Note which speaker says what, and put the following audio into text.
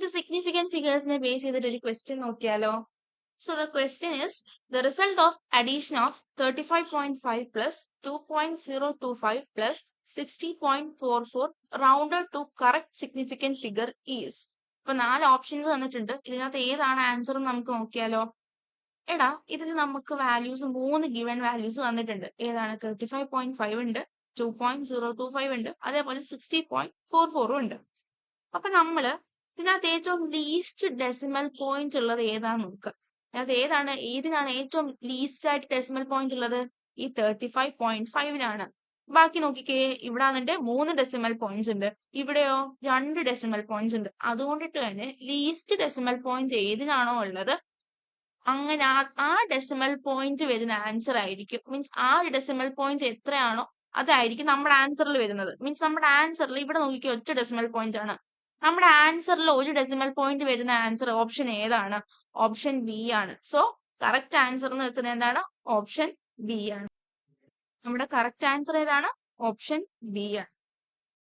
Speaker 1: നമുക്ക് significant ഫിഗേഴ്സിനെ base ചെയ്തിട്ട് ഒരു ക്വസ്റ്റ്യൻ നോക്കിയാലോ? So the question is the result of addition of 35.5 plus 2.025 plus 60.44 rounded to correct significant figure is. ഇപ്പൊ 4 options തന്നിട്ടുണ്ട്. ഇതിനകത്ത് ഏതാണ് ആൻസർ എന്ന് നമുക്ക് നോക്കിയാലോ? എടാ ഇതിൽ നമുക്ക് വാല്യൂസ് 3 ഗിവൺ വാല്യൂസ് തന്നിട്ടുണ്ട്. ഏതാണ്? 35.5 ഉണ്ട്, 2.025 ഉണ്ട്, അതേപോലെ 60.44 ഉണ്ട്. അപ്പൊ നമ്മള് ഇതിനകത്ത് ഏറ്റവും ലീസ്റ്റ് ഡെസിമൽ പോയിന്റ് ഉള്ളത് ഏതാന്ന് നോക്കുക. അതിനകത്ത് ഏതിനാണ് ഏറ്റവും ലീസ്റ്റ് ആയിട്ട് ഡെസിമൽ പോയിന്റ് ഉള്ളത്? ഈ 35.5-നാണ്. ബാക്കി നോക്കിക്കേ, ഇവിടെ വന്നിട്ട് 3 ഡെസിമൽ പോയിന്റ്സ് ഉണ്ട്, ഇവിടെയോ 2 ഡെസിമൽ പോയിന്റ്സ് ഉണ്ട്. അതുകൊണ്ടിട്ട് തന്നെ ലീസ്റ്റ് ഡെസിമൽ പോയിന്റ് ഏതിനാണോ ഉള്ളത് അങ്ങനെ ആ ഡെസിമൽ പോയിന്റ് വരുന്ന ആൻസർ ആയിരിക്കും. മീൻസ് ആ ഡെസിമൽ പോയിന്റ് എത്രയാണോ അതായിരിക്കും നമ്മുടെ ആൻസറിൽ വരുന്നത്. മീൻസ് നമ്മുടെ ആൻസറിൽ ഇവിടെ നോക്കിക്കോ ഒറ്റ ഡെസിമൽ പോയിന്റ് ആണ്. നമ്മുടെ ആൻസറിൽ ഒരു ഡെസിമൽ പോയിന്റ് വരുന്ന ആൻസർ ഓപ്ഷൻ ഏതാണ്? ഓപ്ഷൻ ബി ആണ്. സോ കറക്റ്റ് ആൻസർ എന്ന് വെക്കുന്നത് എന്താണ്? ഓപ്ഷൻ ബി ആണ്. നമ്മുടെ കറക്റ്റ് ആൻസർ ഏതാണ്? ഓപ്ഷൻ ബി ആണ്.